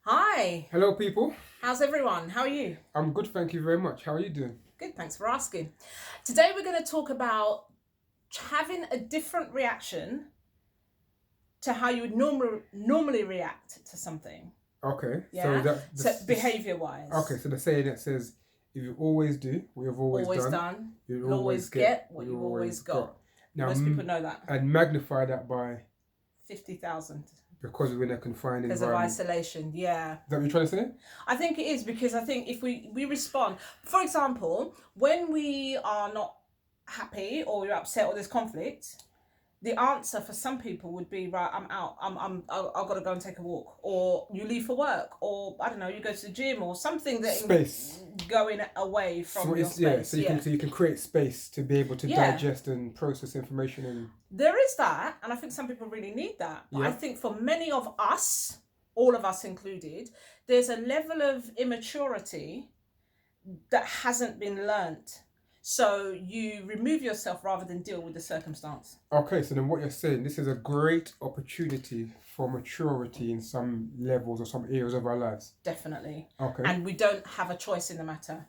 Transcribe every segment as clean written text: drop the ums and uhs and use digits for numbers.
Hi, Hello, people. how's everyone? How are you? I'm good, thank you very much. How are you doing? Good, thanks for asking. Today we're going to talk about having a different reaction to how you would normally react to something. Okay, so Yeah? that So this. behavior Okay, wise, so the saying that says, "If you always do what you've always always done, done, you'll you'll always always get get what what you've you've always always got." got. Now, Most people know that. and magnify that by 50,000 because we're in a confined because of environment. isolation. Yeah. Is that what you're trying to say? I think it is because I think if we respond, for example, when we are not happy or we're upset or there's conflict, the answer for some people would be right. I'm out. I've got to go and take a walk, or you leave for work, or I don't know, you go to the gym, or something that Space. going away So from your it's yeah. So space. you can Yeah, so you can create space to be able to yeah. digest and process information and There is that, and I think some people really need that. But I yeah. think for many of us, all of us included, there's a level of immaturity that hasn't been learnt. So you remove yourself rather than deal with the circumstance. Okay, so then what you're saying, this is a great opportunity for maturity in some levels or some areas of our lives. Definitely. Okay, And we don't have a choice in the matter.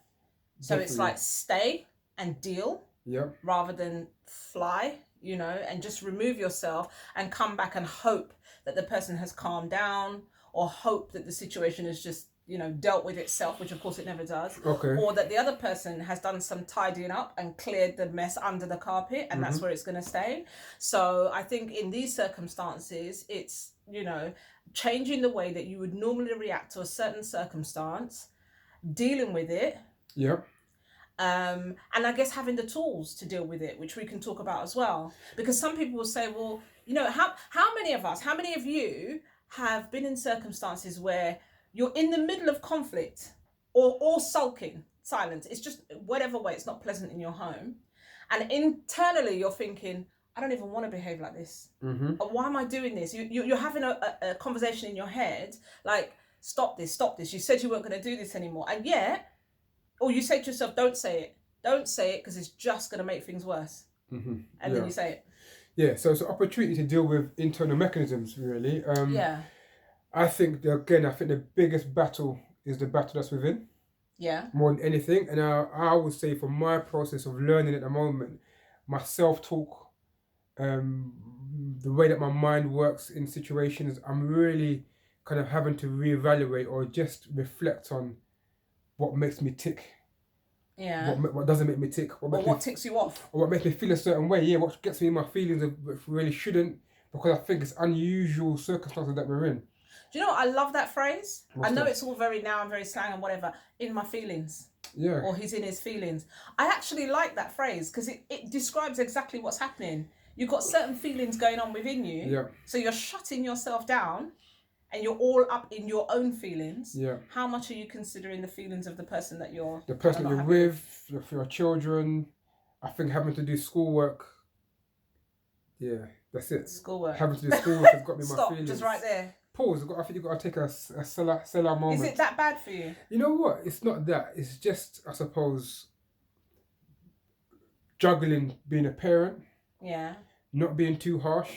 So it's definitely. like stay and deal Yep. rather than fly, and just remove yourself and come back and hope that the person has calmed down, or hope that the situation is just, dealt with itself, which of course it never does, Okay. or that the other person has done some tidying up and cleared the mess under the carpet and that's Mm-hmm. where it's going to stay. So I think in these circumstances, it's, changing the way that you would normally react to a certain circumstance, dealing with it, Yep. and I guess having the tools to deal with it, which we can talk about as well. Because some people will say, well, how many of us, how many of you have been in circumstances where you're in the middle of conflict or sulking, silence. It's just whatever way, it's not pleasant in your home. And internally you're thinking, I don't even want to behave like this. Mm-hmm. Why am I doing this? You're having a conversation in your head like, stop this, stop this. You said you weren't going to do this anymore. And yet, or you say to yourself, don't say it. Don't say it because it's just going to make things worse. Mm-hmm. And then Yeah. you say it. Yeah. So it's an opportunity to deal with internal mechanisms, really. Yeah. I think again, I think the biggest battle is the battle that's within Yeah. more than anything. And I would say, for my process of learning at the moment, my self-talk, um, the way that my mind works in situations, I'm really kind of having to reevaluate or just reflect on what makes me tick, Yeah. what doesn't make me tick, what Or makes me what ticks you off? or what makes me feel a certain way. Yeah, what gets me in my feelings of really shouldn't, because I think it's unusual circumstances that we're in. Do you know what? I love that phrase. I What's know that? it's all very now and very slang and whatever. In my feelings. Yeah. Or he's in his feelings. I actually like that phrase because it describes exactly what's happening. You've got certain feelings going on within you. Yeah. So you're shutting yourself down and you're all up in your own feelings. Yeah. How much are you considering the feelings of the person that you're The kind of person not you're happy with? with, for your children. I think having to do schoolwork. Yeah, that's it. Schoolwork. Having to do schoolwork has got me in my Stop, feelings. just right there. Pause. I think you've got to take a sell out moment. Is it that bad for you? You know what? It's not that. It's just, I suppose, juggling being a parent, Yeah. not being too harsh,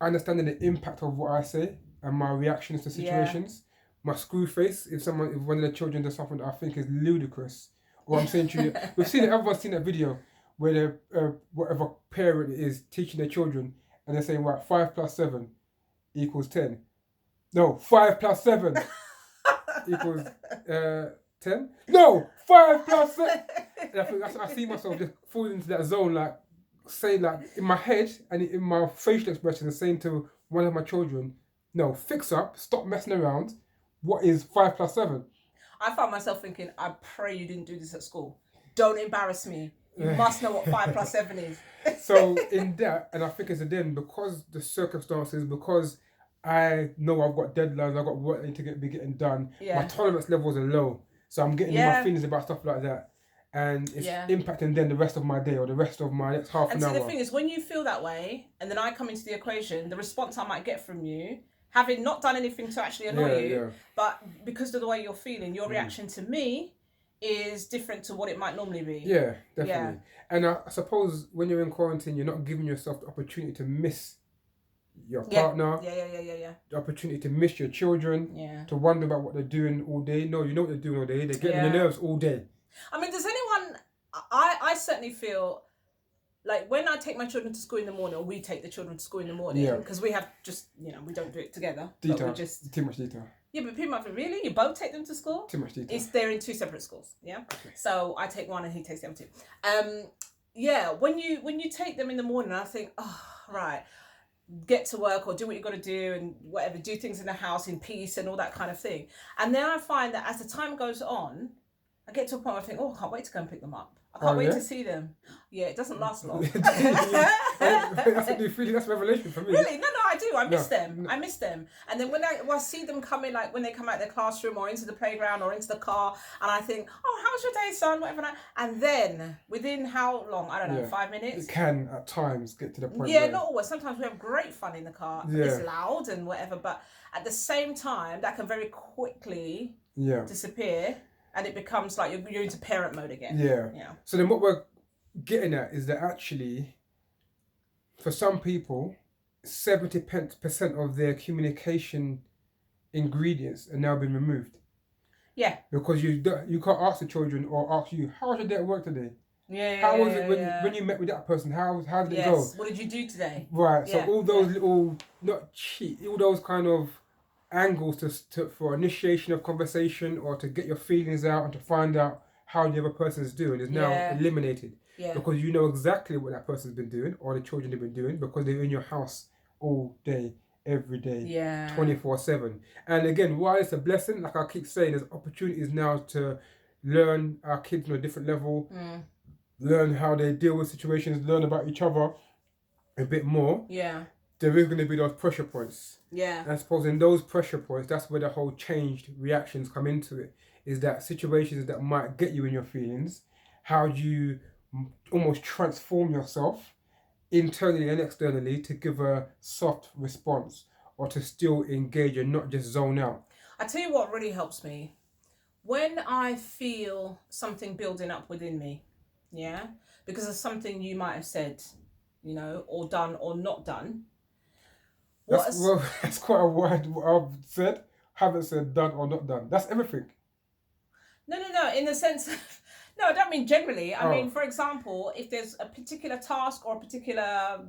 understanding the impact of what I say and my reactions to situations. My screw face, if one of the children does something that I think is ludicrous, or I'm saying to you, we've seen it, everyone's seen that video where whatever parent is teaching their children and they're saying, right, 5 plus 7 equals 10. No, 5 plus 7 equals 10. No, 5 plus 7. And I think I see myself just falling into that zone, like saying, like in my head and in my facial expression, saying to one of my children, no, fix up, stop messing around. What is 5 plus 7? I found myself thinking, I pray you didn't do this at school. Don't embarrass me. You must know what 5 plus 7 is. So in that, and I think it's again because the circumstances, because I know I've got deadlines, I've got work that need to be getting done. Yeah. My tolerance levels are low, so I'm getting in my feelings about stuff like that, and it's impacting then the rest of my day or the rest of my next half an hour. And see, the thing is, when you feel that way, and then I come into the equation, the response I might get from you, having not done anything to actually annoy you, but because of the way you're feeling, your reaction to me is different to what it might normally be. Yeah, definitely. And I suppose when you're in quarantine, you're not giving yourself the opportunity to miss your partner, Yeah. the opportunity to miss your children, Yeah. to wonder about what they're doing all day. No, you know what they're doing all day. They're getting on your nerves all day. I mean, does anyone? I certainly feel like when I take my children to school in the morning, or we take the children to school in the morning, because we have just, we don't do it together. Detail. But we just too much detail. Yeah, but people might think, really? You both take them to school? Too much detail. They're in 2 separate schools, yeah? Okay. So I take one and he takes the other 2. Yeah, when you take them in the morning, I think, oh, right, get to work or do what you got to do and whatever, do things in the house in peace and all that kind of thing. And then I find that as the time goes on, I get to a point where I think, oh, I can't wait to go and pick them up. I can't wait to see them. Yeah, it doesn't last long. That's a new feeling. That's a revelation for me. Really? No, I do. I miss them. I miss them. And then when I see them coming, like when they come out of their classroom or into the playground or into the car, and I think, oh, how's your day, son? Whatever. And then within how long? I don't know, 5 minutes? It can at times get to the point where... not always. Sometimes we have great fun in the car. Yeah. It's loud and whatever. But at the same time, that can very quickly disappear. And it becomes like you're into parent mode again. Yeah. So then what we're getting at is that actually, for some people, 70% of their communication ingredients are now being removed. Yeah. Because you can't ask the children or ask you, how was your day at work today? How was it when you met with that person? How did it go? What did you do today? Right. So all those little, all those kind of angles for initiation of conversation or to get your feelings out and to find out how the other person is doing is now eliminated. Yeah. Because you know exactly what that person's been doing or the children have been doing because they're in your house all day, every day, 24/7. And again, while it's a blessing, like I keep saying, there's opportunities now to learn our kids on a different level, learn how they deal with situations, learn about each other a bit more. Yeah. There is going to be those pressure points. Yeah. And I suppose in those pressure points, that's where the whole changed reactions come into it. Is that situations that might get you in your feelings, how do you almost transform yourself internally and externally to give a soft response or to still engage and not just zone out? I tell you what really helps me. When I feel something building up within me, because of something you might have said, or done or not done. That's quite a word I've said. Haven't said done or not done. That's everything. No. In the sense, no, I don't mean generally. I mean, for example, if there's a particular task or a particular,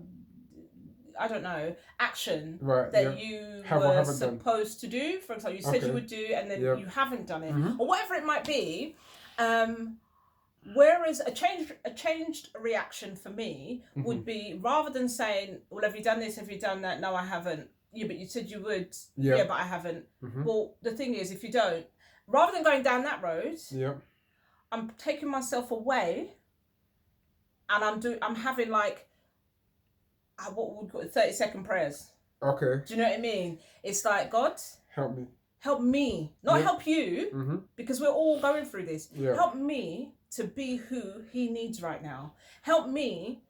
I don't know, action that you were supposed to do. For example, you said you would do, and then you haven't done it, or whatever it might be. Whereas a changed reaction for me would be, rather than saying, well, have you done this? Have you done that? No, I haven't. Yeah, but you said you would. Yeah, but I haven't. Well, the thing is, if you don't, rather than going down that road, I'm taking myself away and I'm having like, what would we call it, 30-second prayers. Okay. Do you know what I mean? It's like, God, help me. Help me. Not help you, because we're all going through this. Yeah. Help me to be who he needs right now. Help me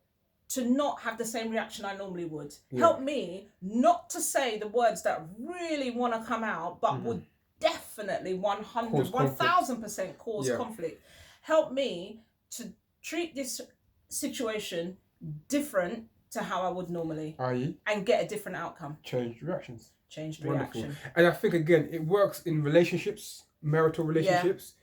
to not have the same reaction I normally would. Yeah. Help me not to say the words that really want to come out, but would definitely 1,000% cause conflict. Help me to treat this situation different to how I would normally. And get a different outcome. Changed reactions. Wonderful. Reaction. And I think, again, it works in relationships, marital relationships,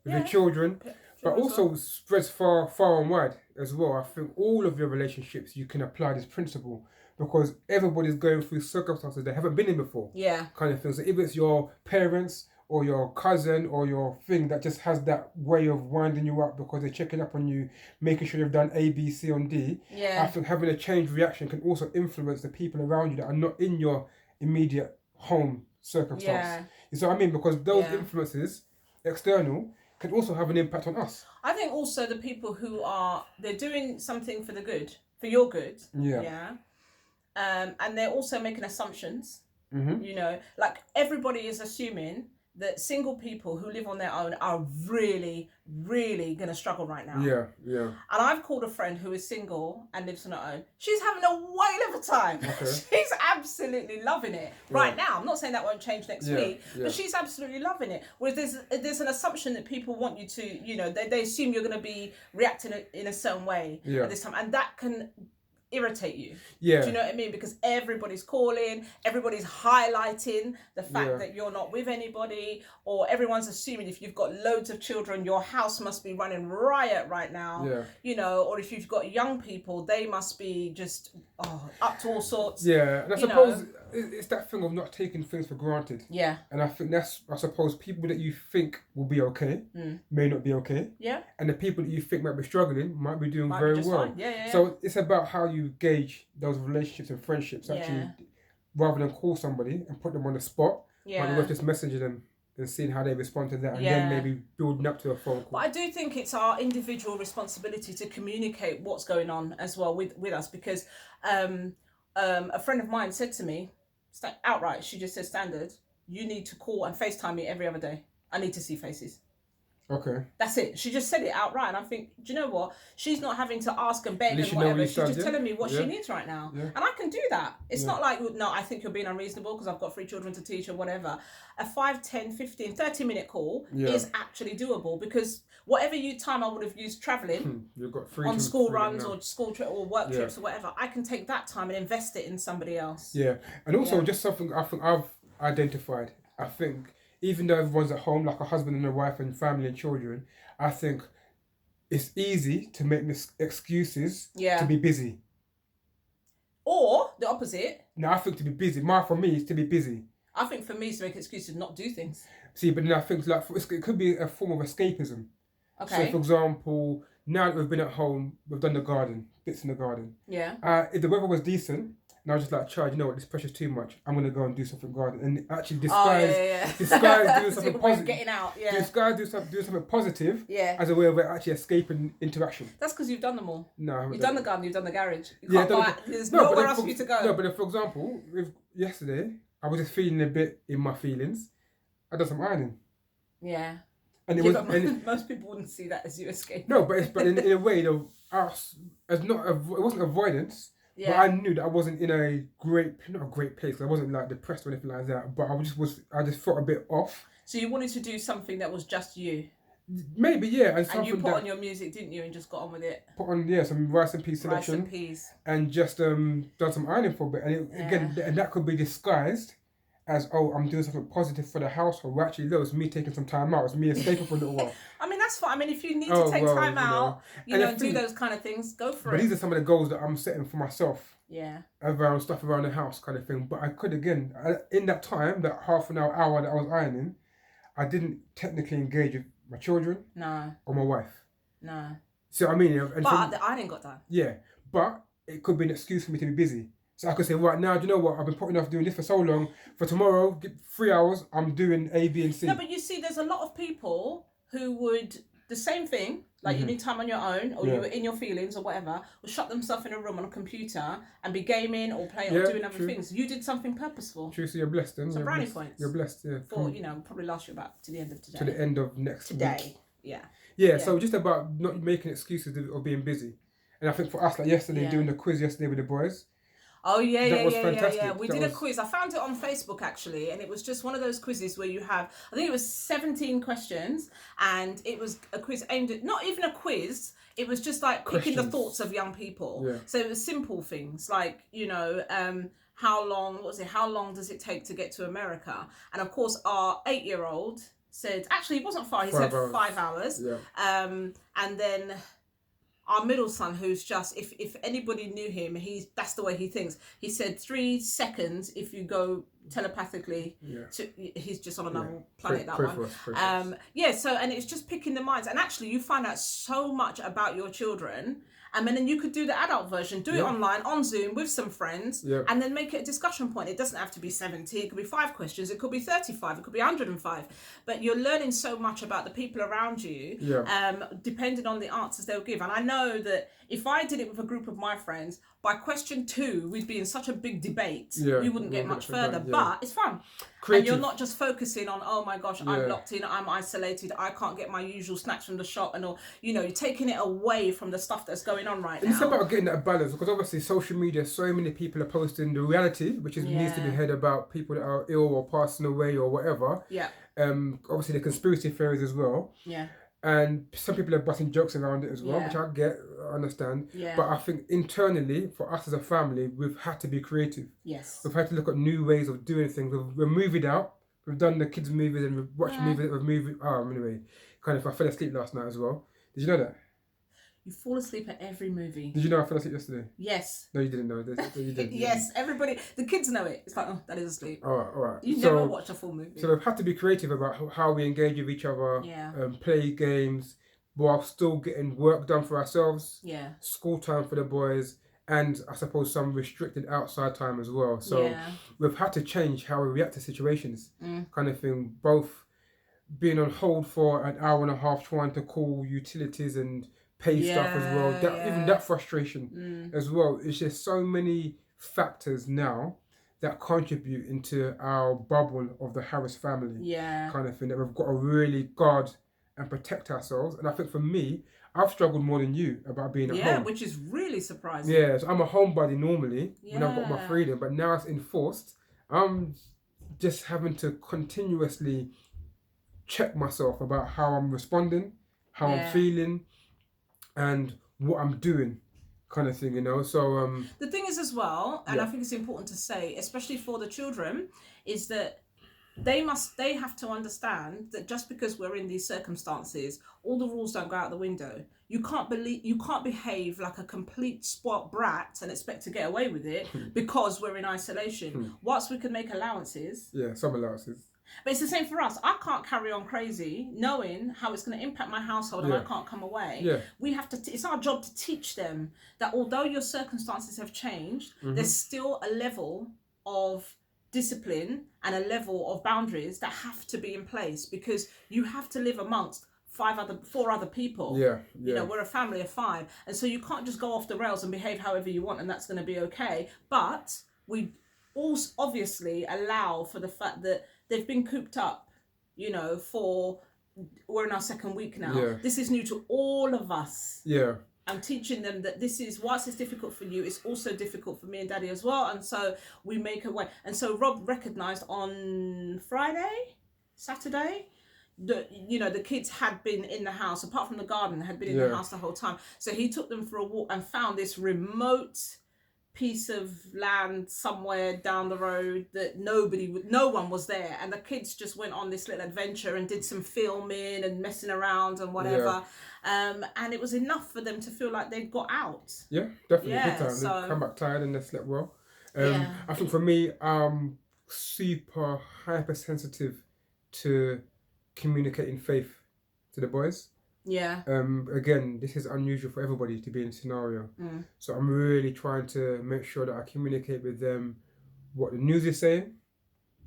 with your children, but also spreads far and wide as well. I think all of your relationships, you can apply this principle because everybody's going through circumstances they haven't been in before. Yeah. Kind of thing. So if it's your parents or your cousin or your thing that just has that way of winding you up because they're checking up on you, making sure you've done A, B, C, and D, I think having a changed reaction can also influence the people around you that are not in your immediate home circumstance. Yeah. You see what I mean? Because those influences, external, can also have an impact on us. I think also the people who they're doing something for the good, for your good. And they're also making assumptions. Like everybody is assuming that single people who live on their own are really, really going to struggle right now. Yeah. And I've called a friend who is single and lives on her own. She's having a whale of a time. Okay. She's absolutely loving it right now. I'm not saying that won't change next week, but she's absolutely loving it. Whereas there's an assumption that people want you to, they assume you're going to be reacting in a certain way at this time. And that can irritate you. Yeah. Do you know what I mean? Because everybody's calling, everybody's highlighting the fact that you're not with anybody, or everyone's assuming if you've got loads of children, your house must be running riot right now. Yeah. You know, or if you've got young people, they must be just up to all sorts. Yeah, and I suppose it's that thing of not taking things for granted. Yeah. And I think I suppose people that you think will be okay may not be okay. Yeah. And the people that you think might be struggling might be doing very just well. fine. Yeah. So it's about how you gauge those relationships and friendships actually, rather than call somebody and put them on the spot. Yeah. Might be worth just messaging them and seeing how they respond to that, and then maybe building up to a phone call. But I do think it's our individual responsibility to communicate what's going on as well with us, because a friend of mine said to me, outright, she just said, standard, you need to call and FaceTime me every other day. I need to see faces. Okay. That's it. She just said it outright, and I think, do you know what? She's not having to ask and beg and whatever. She's just telling me what she needs right now, and I can do that. It's not like, no, I think you're being unreasonable because I've got 3 children to teach or whatever. A 5, 10, 15, 30-minute call is actually doable, because whatever time I would have used traveling You've got on school runs or school or work trips or whatever, I can take that time and invest it in somebody else. Yeah, and also just something I think I've identified. I think even though everyone's at home, like a husband and a wife and family and children, I think it's easy to make excuses to be busy. Or the opposite. No, I think to be busy. For me, is to be busy. I think for me, is to make excuses to not do things. See, but then I think it could be a form of escapism. Okay. So, for example, now that we've been at home, we've done the garden, bits in the garden. Yeah. If the weather was decent, and I was just like, child, you know what, this pressure's too much. I'm going to go and do something garden. And actually disguise doing something positive. Getting out, Disguise doing something positive as a way of actually escaping interaction. That's because you've done them all. No. You've done the garden, you've done the garage. There's nowhere else for you to go. No, but for example, yesterday, I was just feeling a bit in my feelings. I did some ironing. Yeah. And most people wouldn't see that as you escape. No, but in a way, though, it wasn't avoidance. Yeah. But I knew that I wasn't in not a great place. I wasn't like depressed or anything like that. But I just felt a bit off. So you wanted to do something that was just you. Maybe, yeah. And you put on your music, didn't you, and just got on with it? Put on, some Rice and Peas selection. Rice and Peas. And just done some ironing for a bit. And and that could be disguised as, I'm doing something positive for the household. Well, actually, it's me taking some time out. It's me escaping for a little while. I mean, that's fine. I mean, if you need to take time out, and do those kind of things, go for it. But these are some of the goals that I'm setting for myself. Yeah. Around stuff around the house kind of thing. But I could, again, in that time, that half an hour that I was ironing, I didn't technically engage with my children. No. Or my wife. No. So, I mean... But the ironing got done. Yeah. But it could be an excuse for me to be busy. So I could say, right now, do you know what? I've been putting off doing this for so long. For tomorrow, 3 hours, I'm doing A, B, and C. No, but you see, there's a lot of people who would, the same thing, like you need time on your own, or you were in your feelings or whatever, will shut themselves in a room on a computer and be gaming or playing or doing other things. You did something purposeful. True, so you're blessed then. Some brownie points. You're blessed, yeah. For, probably last year about to the end of today. To the end of next week. Yeah, so just about not making excuses of being busy. And I think for us, like yesterday, doing the quiz yesterday with the boys. Oh, yeah. Fantastic. We did a quiz. I found it on Facebook, actually, and it was just one of those quizzes where you have, I think it was 17 questions, and it was a quiz aimed at, not even a quiz, it was just like picking the thoughts of young people. Yeah. So it was simple things like, how long does it take to get to America? And of course, our 8-year-old said, actually, it wasn't far, he said 5 hours. Yeah. And then our middle son, who's just, if anybody knew him, that's the way he thinks. He said 3 seconds if you go telepathically he's just on another planet, that one. So, and it's just picking the minds. And actually, you find out so much about your children. And then you could do the adult version, do it online, on Zoom, with some friends, and then make it a discussion point. It doesn't have to be 70, it could be 5 questions, it could be 35, it could be 105. But you're learning so much about the people around you, depending on the answers they'll give. And I know that if I did it with a group of my friends, by question 2, we'd be in such a big debate, we wouldn't get much further. But it's fun. Creative. And you're not just focusing on, oh my gosh, I'm locked in, I'm isolated, I can't get my usual snacks from the shop, and all. You're taking it away from the stuff that's going on right now. It's about getting that balance, because obviously social media, so many people are posting the reality, which needs to be heard about people that are ill or passing away or whatever. Yeah. Obviously the conspiracy theories as well. Yeah. And some people are busting jokes around it as well, Yeah. which I get, I understand. Yeah. But I think internally, for us as a family, we've had to be creative. Yes. We've had to look at new ways of doing things. We've moved it out. We've done the kids' movies and we've watched movies that we've moved. Anyway, kind of, I fell asleep last night as well. Did you know that? You fall asleep at every movie. Did you know I fell asleep yesterday? Yes. No, you didn't know. You did. Yes, everybody, the kids know it. It's like, oh, that is asleep. All right. You never watch a full movie. So we've had to be creative about how we engage with each other, Yeah. Play games, while still getting work done for ourselves. Yeah. School time for the boys, and I suppose some restricted outside time as well. So we've had to change how we react to situations, kind of thing. Both being on hold for an hour and a half trying to call utilities and pay stuff as well. Even that frustration as well. It's just so many factors now that contribute into our bubble of the Harris family kind of thing that we've got to really guard and protect ourselves. And I think for me, I've struggled more than you about being at home. Yeah, which is really surprising. Yeah, so I'm a homebody normally when I've got my freedom, but now it's enforced. I'm just having to continuously check myself about how I'm responding, how I'm feeling, and what I'm doing, kind of thing, you know. So the thing is as well, and I think it's important to say, especially for the children, is that they have to understand that just because we're in these circumstances, all the rules don't go out the window. You can't behave like a complete spoilt brat and expect to get away with it because we're in isolation. Whilst we can make allowances. Yeah, some allowances. But it's the same for us. I can't carry on crazy knowing how it's going to impact my household and I can't come away. Yeah. We have to, it's our job to teach them that although your circumstances have changed, there's still a level of discipline and a level of boundaries that have to be in place because you have to live amongst four other people. Yeah. You know, we're a family of 5. And so you can't just go off the rails and behave however you want and that's going to be okay. But we also obviously allow for the fact that they've been cooped up, you know, we're in our 2nd week now. Yeah. This is new to all of us. Yeah. I'm teaching them that this is, whilst it's difficult for you, it's also difficult for me and Daddy as well. And so we make a way. And so Rob recognised on Saturday, that, you know, the kids had been in the house, apart from the garden, had been in the house the whole time. So he took them for a walk and found this remote piece of land somewhere down the road that no one was there, and the kids just went on this little adventure and did some filming and messing around and whatever, and it was enough for them to feel like they'd got out. Yeah, definitely. Good time. So, they come back tired and they slept well. I think for me, I'm super hypersensitive to communicating faith to the boys. Yeah. Again, this is unusual for everybody to be in a scenario. So I'm really trying to make sure that I communicate with them what the news is saying.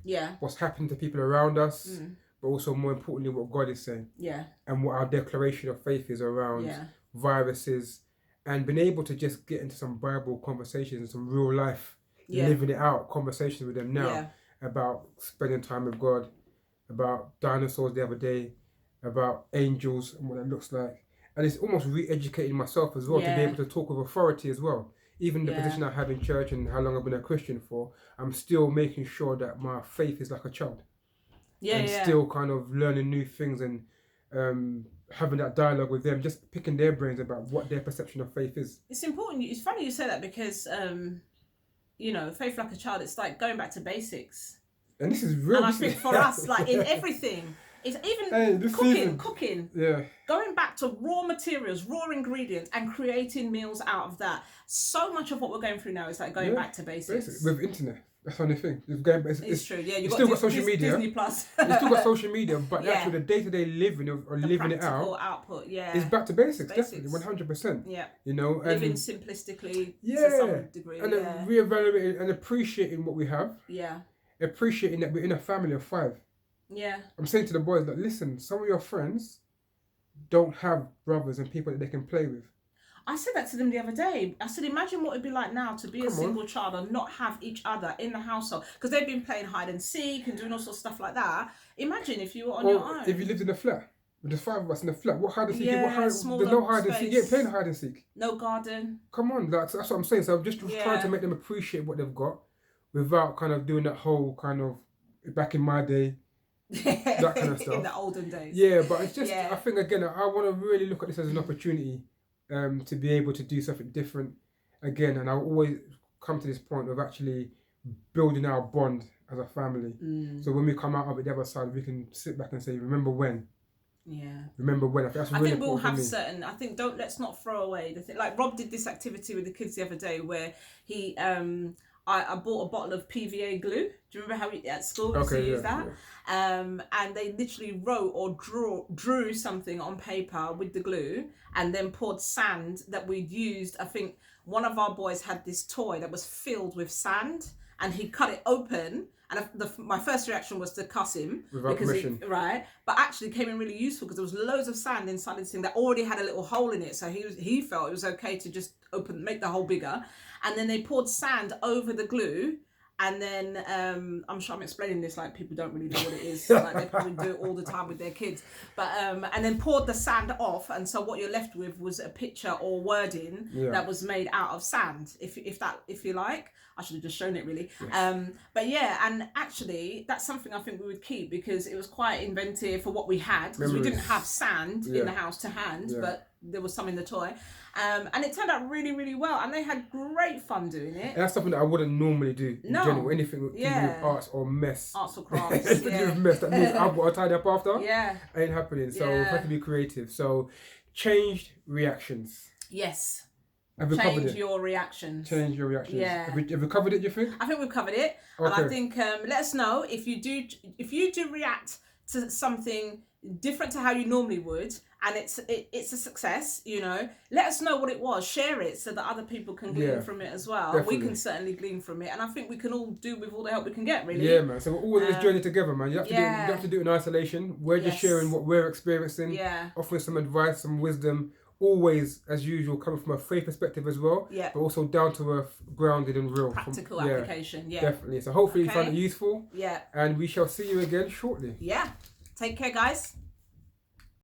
Yeah. What's happening to people around us, but also more importantly what God is saying. Yeah. And what our declaration of faith is around viruses, and being able to just get into some Bible conversations and some real life, living it out conversations with them now about spending time with God, about dinosaurs the other day, about angels and what that looks like. And it's almost re-educating myself as well to be able to talk with authority as well. Even the position I have in church and how long I've been a Christian for, I'm still making sure that my faith is like a child. Still kind of learning new things and having that dialogue with them, just picking their brains about what their perception of faith is. It's important. It's funny you say that because, you know, faith like a child, it's like going back to basics. And this is real. And I think for us, like in everything, it's even cooking. Yeah. Going back to raw materials, raw ingredients, and creating meals out of that. So much of what we're going through now is like going back to basics. With internet. That's the only thing. It's true. Yeah, you've still got social media. Disney Plus. You've still got social media, but actually the day-to-day living or living it out. Output. Is back to basics. Definitely, 100%. Yeah. You know, and living simplistically to some degree. And reevaluating and appreciating what we have. Yeah. Appreciating that we're in a family of 5. Yeah. I'm saying to the boys that listen, some of your friends don't have brothers and people that they can play with. I said that to them the other day. I said, imagine what it'd be like now to be a single child and not have each other in the household. Because they've been playing hide and seek and doing all sorts of stuff like that. Imagine if you were on your own. If you lived in a flat. There's 5 of us in a flat. What hide and seek? There's no hide and seek. You ain't playing hide and seek. No garden. Come on, that's what I'm saying. So I'm just trying to make them appreciate what they've got without kind of doing that whole kind of, back in my day, that kind of stuff. In the olden days. Yeah, but it's just, I think, again, I want to really look at this as an opportunity to be able to do something different again. And I always come to this point of actually building our bond as a family. So when we come out of it the other side, we can sit back and say, remember when? Yeah. Remember when? I think that's really we'll important have for me. certain. I think let's not throw away the thing. Like Rob did this activity with the kids the other day where he I bought a bottle of PVA glue. Do you remember how at school we used to use that? Yeah. And they literally wrote or drew something on paper with the glue and then poured sand that we'd used. I think one of our boys had this toy that was filled with sand and he cut it open. And my first reaction was to cuss him. Without permission. Right. But actually it came in really useful because there was loads of sand inside this thing that already had a little hole in it. So he felt it was okay to just make the hole bigger. And then they poured sand over the glue. And then I'm sure I'm explaining this like people don't really know what it is. Like they probably do it all the time with their kids. But and then poured the sand off, and so what you're left with was a picture or wording that was made out of sand. If you like, I should have just shown it really. Yes. But yeah, and actually that's something I think we would keep because it was quite inventive for what we had because we didn't have sand in the house to hand, but there was some in the toy. And it turned out really, really well. And they had great fun doing it. And that's something that I wouldn't normally do in general. Anything to do with arts or mess. Arts or crafts. Anything to do with mess. That means I've got to tidy up after. Yeah. Ain't happening. So we have to be creative. So changed reactions. Yes. Have we covered it? Change your reactions. Change your reactions. Yeah. Have we covered it, do you think? I think we've covered it. Okay. And I think let us know if you do react to something different to how you normally would, and it's a success, you know, let us know what it was, share it so that other people can glean from it as well. Definitely. We can certainly glean from it, and I think we can all do with all the help we can get, really. Yeah, man. So we're all in this journey together, man. You have to do it in isolation. We're just sharing what we're experiencing, offering some advice, some wisdom, always as usual coming from a faith perspective as well, but also down to earth, grounded and real, practical application. Definitely. So hopefully you found it useful, and we shall see you again shortly. Take care, guys.